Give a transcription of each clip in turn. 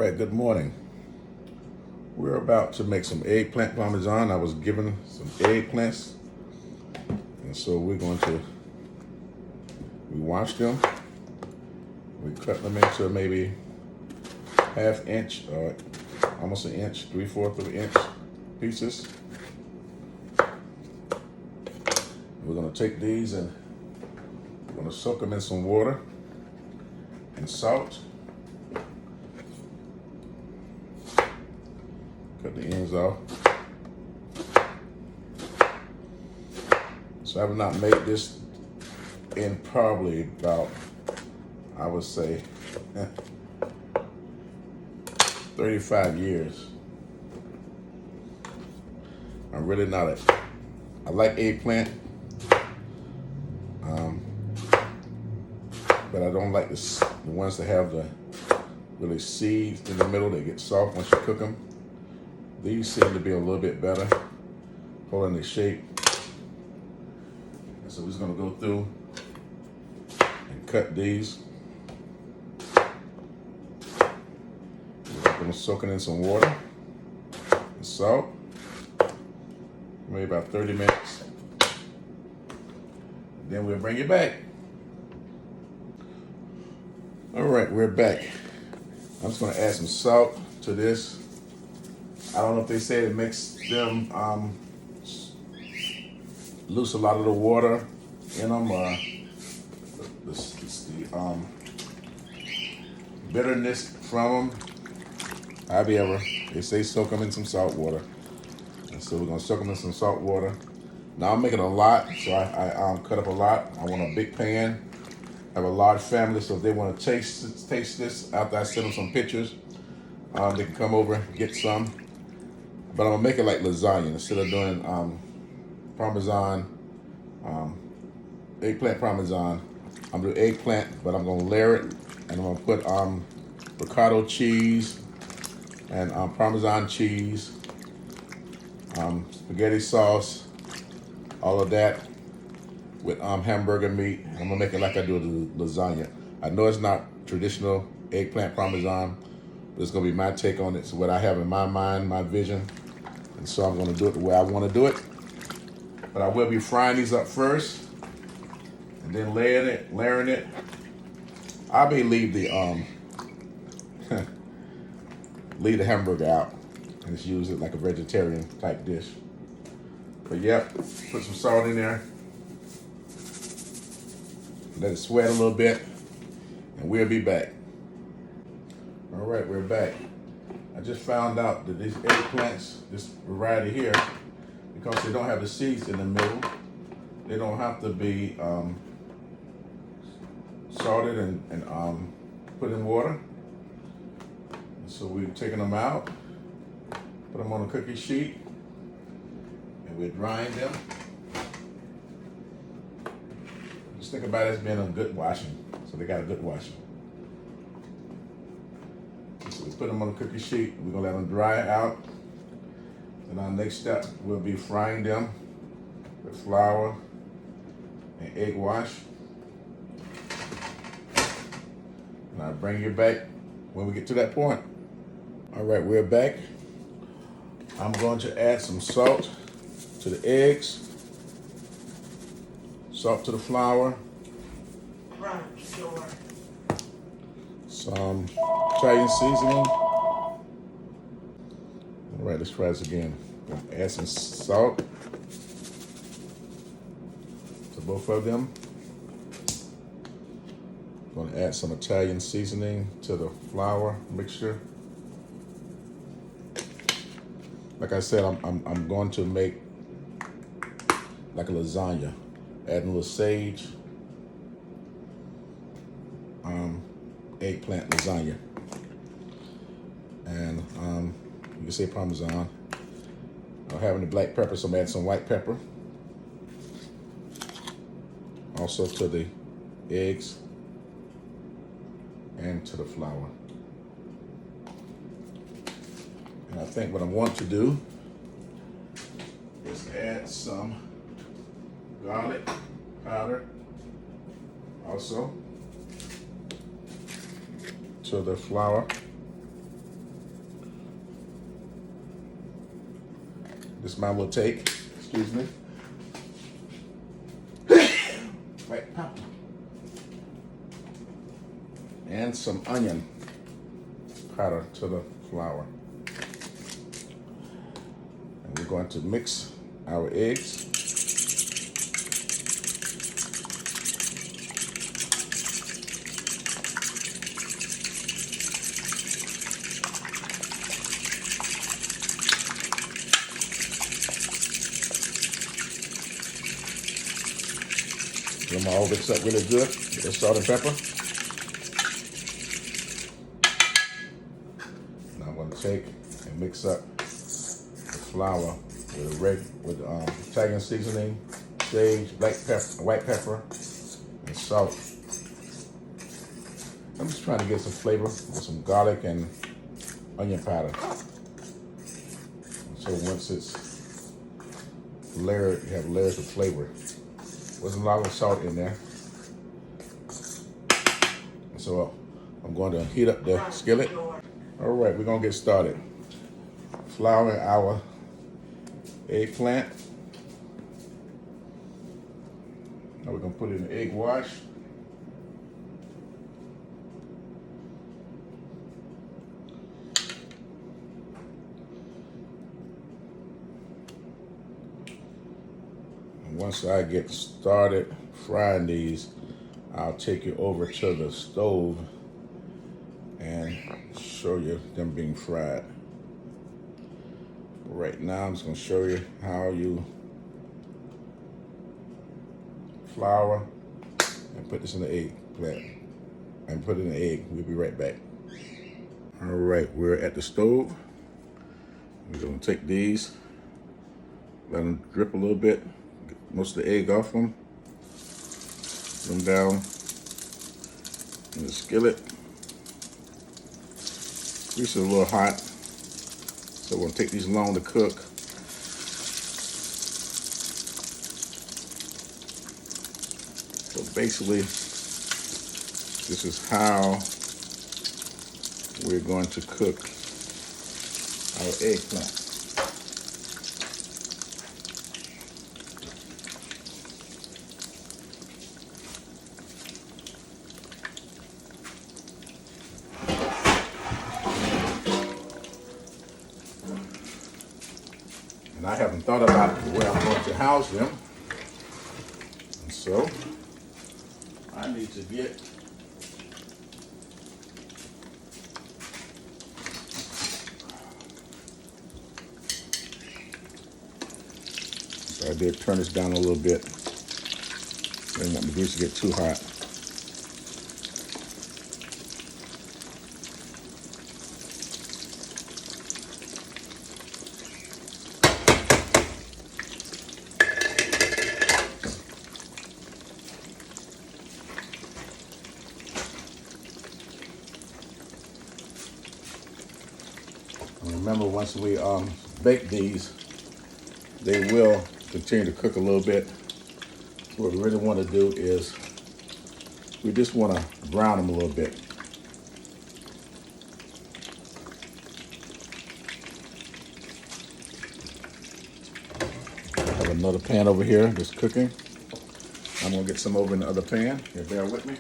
right, good morning. We're about to make some eggplant parmesan. I was given some eggplants, and so we wash them. We cut them into maybe ½ inch or almost an inch, 3/4 of an inch pieces. We're gonna take these and we're gonna soak them in some water and salt. Cut the ends off. So I have not made this in probably about, I would say, 35 years. I'm really not I like eggplant, but I don't like the ones that have the really seeds in the middle. They get soft once you cook them. These seem to be a little bit better, holding their shape. And so we're just gonna go through and cut these. We're gonna soak it in some water and salt, maybe about 30 minutes. Then we'll bring it back. All right, we're back. I'm just gonna add some salt to this. I don't know if they say it makes them lose a lot of the water in them, or the bitterness from them. However, they say soak them in some salt water. And so we're gonna soak them in some salt water. Now I'm making a lot, so I cut up a lot. I want a big pan. I have a large family, so if they want to taste this after I send them some pictures, they can come over and get some. But I'm gonna make it like lasagna. Instead of doing parmesan, eggplant parmesan, I'm gonna do eggplant, but I'm gonna layer it, and I'm gonna put ricotta cheese and parmesan cheese, spaghetti sauce, all of that with hamburger meat. I'm gonna make it like I do the lasagna. I know it's not traditional eggplant parmesan, but it's gonna be my take on it. So what I have in my mind, my vision. And so I'm gonna do it the way I wanna do it. But I will be frying these up first and then layering it. I may leave the leave the hamburger out and just use it like a vegetarian type dish. But yep, put some salt in there. Let it sweat a little bit, and we'll be back. All right, we're back. I just found out that these eggplants, this variety here, because they don't have the seeds in the middle, they don't have to be salted and put in water. And so we're taking them out, put them on a cookie sheet, and we're drying them. Just think about it as being a good washing. So they got a good washing. So we put them on a cookie sheet. We're gonna let them dry out. And our next step will be frying them with flour and egg wash. And I'll bring you back when we get to that point. All right, we're back. I'm going to add some salt to the eggs, salt to the flour, some Italian seasoning. All right, let's try this again. Add some salt to both of them. I'm going to add some Italian seasoning to the flour mixture. Like I said, I'm going to make like a lasagna. Adding a little sage, eggplant lasagna, and you can say parmesan. I'm having the black pepper, so I'm adding some white pepper. Also to the eggs and to the flour. And I think what I want to do is add some garlic powder also to the flour. This is my little take. Excuse me. White pepper. And some onion powder to the flour. And we're going to mix our eggs. Get them all mixed up really good with the salt and pepper. Now I'm going to take and mix up the flour with Italian seasoning, sage, white pepper, and salt. I'm just trying to get some flavor with some garlic and onion powder. So once it's layered, you have layers of flavor. Wasn't a lot of salt in there. So I'm going to heat up the skillet. All right, we're gonna get started. Flouring our eggplant. Now we're gonna put it in the egg wash. Once I get started frying these, I'll take you over to the stove and show you them being fried. Right now, I'm just going to show you how you flour and put this in the eggplant and put it in the egg. We'll be right back. All right, we're at the stove. We're going to take these, let them drip a little bit. Most of the egg off them. Put them down in the skillet. Grease is a little hot, so we're gonna take these long to cook. So basically, this is how we're going to cook our eggplant. And I haven't thought about where I'm going to house them. And so I need to get so I did turn this down a little bit. I didn't want the grease to get too hot. Remember, once we bake these, they will continue to cook a little bit. What we really want to do is we just want to brown them a little bit. I have another pan over here that's cooking. I'm going to get some over in the other pan. Here, bear with me.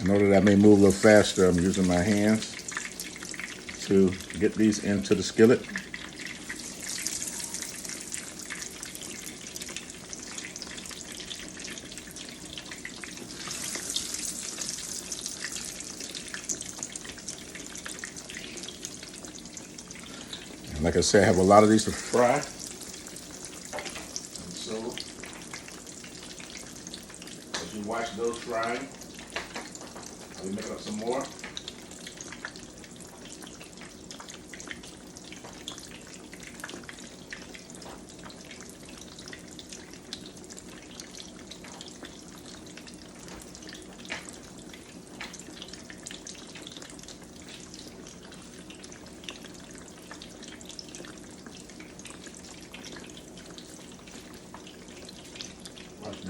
In order that I may move a little faster, I'm using my hands to get these into the skillet. And like I said, I have a lot of these to fry. And so, as you watch those frying, I'll be making up some more.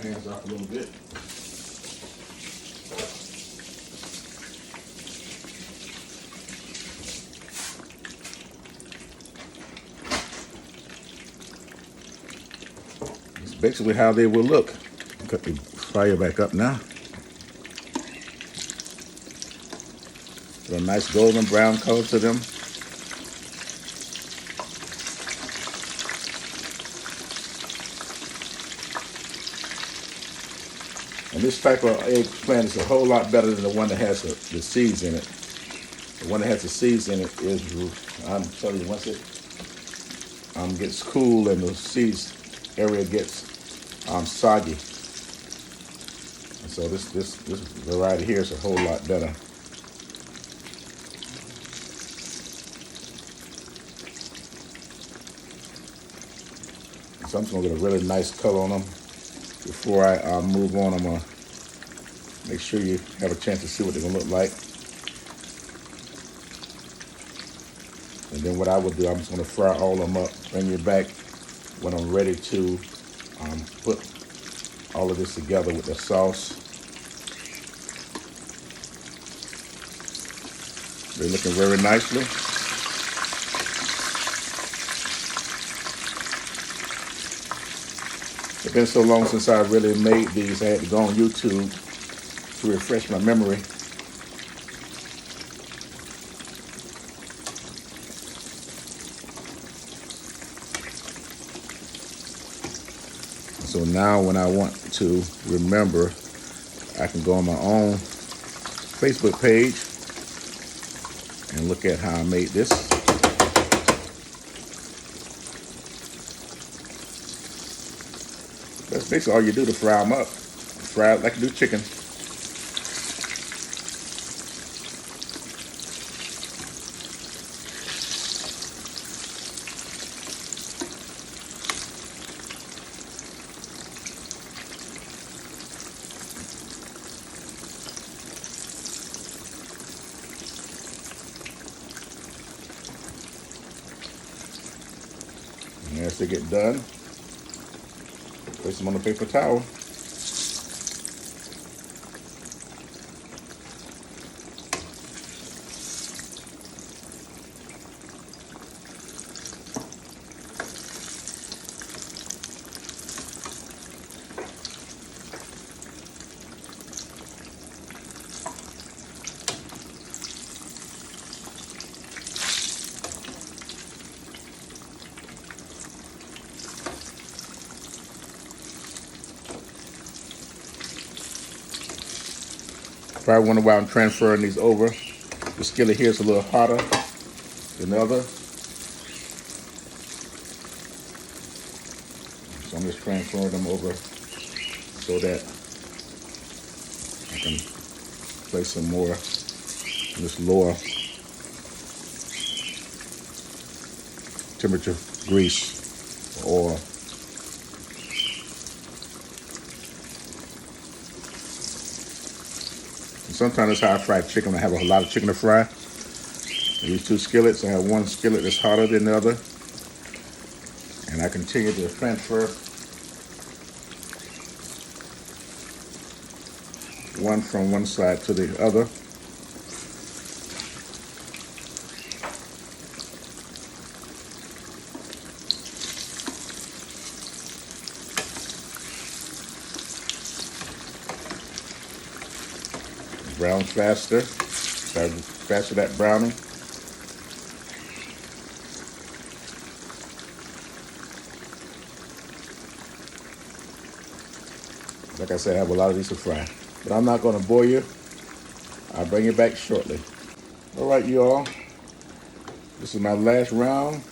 hands off a little bit. It's basically how they will look. Cut the fire back up now. Got a nice golden brown color to them. And this type of eggplant is a whole lot better than the one that has the seeds in it. The one that has the seeds in it is, I'm telling you, once it gets cool and the seeds area gets soggy. And so this variety here is a whole lot better. So I'm just gonna get a really nice color on them. Before I move on, I'm gonna make sure you have a chance to see what they're gonna look like. And then what I would do, I'm just gonna fry all of them up, bring you back when I'm ready to put all of this together with the sauce. They're looking very nicely. It's been so long since I really made these, I had to go on YouTube to refresh my memory. So now when I want to remember, I can go on my own Facebook page and look at how I made this. That's basically all you do to fry them up. Fry it like you do chicken. And as they get done, place them on a paper towel. Probably wonder why I'm transferring these over. The skillet here is a little hotter than the other. So I'm just transferring them over so that I can place some more in this lower temperature grease or oil. Sometimes that's how I fry chicken. I have a lot of chicken to fry. These two skillets, I have one skillet that's hotter than the other. And I continue to transfer one from one side to the other. Brown faster, faster that browning. Like I said, I have a lot of these to fry, but I'm not going to bore you. I'll bring you back shortly. All right, you all. This is my last round,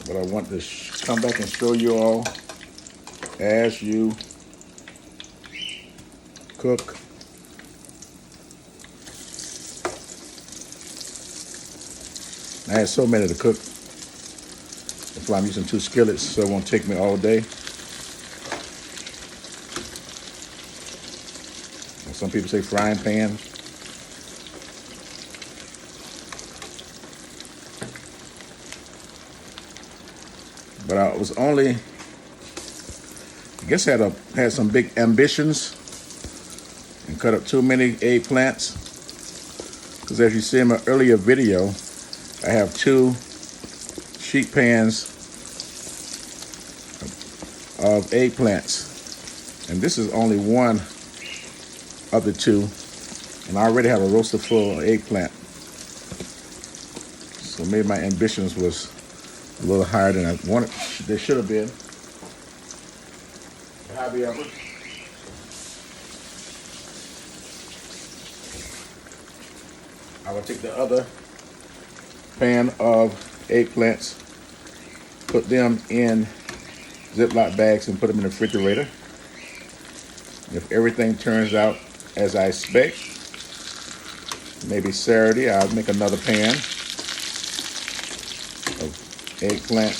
but I want to come back and show you all as you cook. I had so many to cook. That's why I'm using two skillets, so it won't take me all day. And some people say frying pan. But I was only, I guess had some big ambitions and cut up too many eggplants. Because as you see in my earlier video, I have 2 sheet pans of eggplants. And this is only one of the 2. And I already have a roaster full of eggplant. So maybe my ambitions was a little higher than I wanted. They should have been. However, I will take the other pan of eggplants, put them in Ziploc bags and put them in the refrigerator. If everything turns out as I expect, maybe Saturday I'll make another pan of eggplant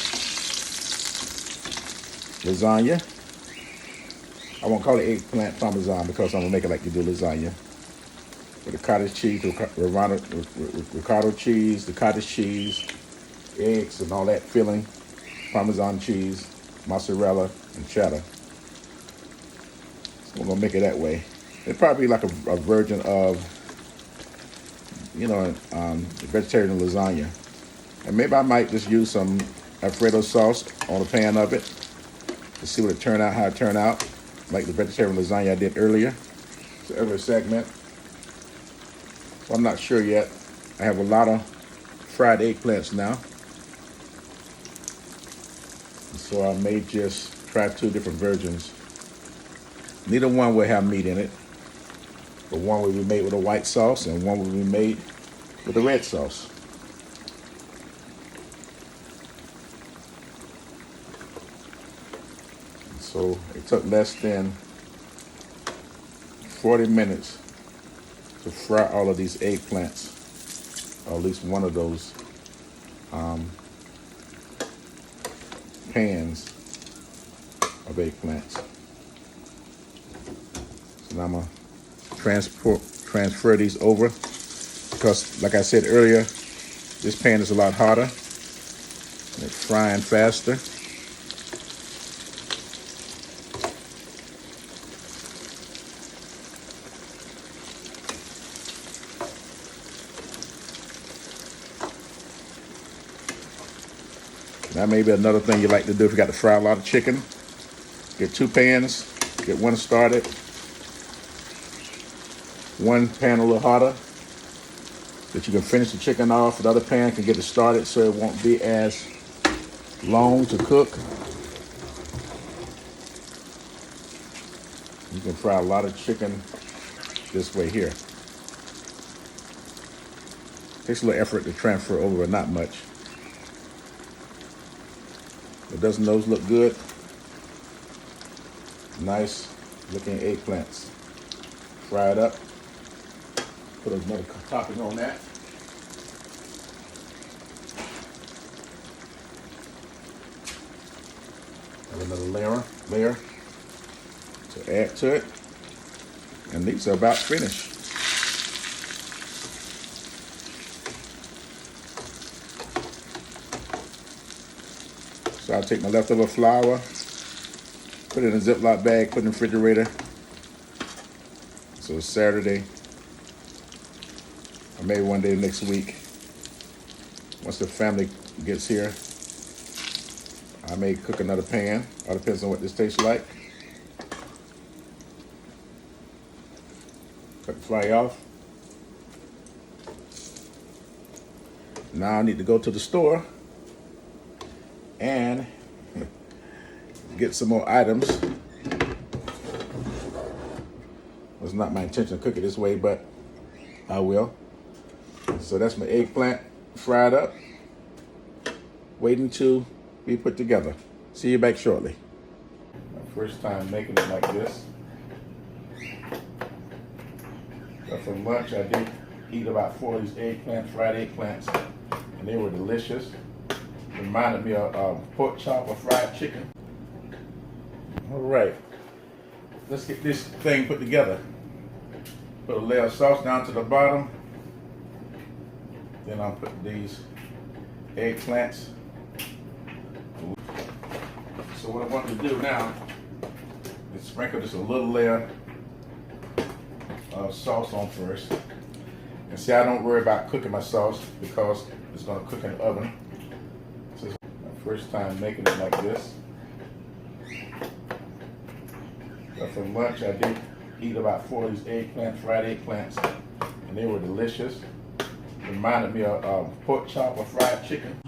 lasagna. I won't call it eggplant parmesan because I'm gonna make it like you do lasagna. With the cottage cheese, ricotta cheese, the cottage cheese, eggs and all that filling, Parmesan cheese, mozzarella, and cheddar. So we're gonna make it that way. It'd probably be like a version of, the vegetarian lasagna. And maybe I might just use some Alfredo sauce on a pan of it to see what it turned out, how it turned out, like the vegetarian lasagna I did earlier. So every segment. So I'm not sure yet. I have a lot of fried eggplants now. So I may just try 2 different versions. Neither one will have meat in it. But one will be made with a white sauce and one will be made with a red sauce. So it took less than 40 minutes to fry all of these eggplants, or at least one of those pans of eggplants. So now I'm gonna transfer these over because, like I said earlier, this pan is a lot hotter and it's frying faster. That may be another thing you like to do if you got to fry a lot of chicken. Get 2 pans, get one started. One pan a little hotter, that you can finish the chicken off. The other pan can get it started so it won't be as long to cook. You can fry a lot of chicken this way here. Takes a little effort to transfer over, but not much. But doesn't those look good? Nice looking eggplants. Fry it up. Put another topping on that. Have another layer to add to it. And these are about finished. So I'll take my leftover flour, put it in a Ziploc bag, put it in the refrigerator. So Saturday, or maybe one day next week, once the family gets here, I may cook another pan. All depends on what this tastes like. Cut the fry off. Now I need to go to the store and get some more items. It's not my intention to cook it this way, but I will. So that's my eggplant fried up, waiting to be put together. See you back shortly. My first time making it like this. But for lunch, I did eat about 4 of these fried eggplants, and they were delicious. Reminded me of pork chop or fried chicken. All right, let's get this thing put together. Put a layer of sauce down to the bottom. Then I'll put these eggplants. So what I want to do now is sprinkle just a little layer of sauce on first. And see, I don't worry about cooking my sauce because it's going to cook in the oven. This is my first time making it like this. But for lunch, I did eat about 4 of these fried eggplants, and they were delicious. Reminded me of pork chop or fried chicken.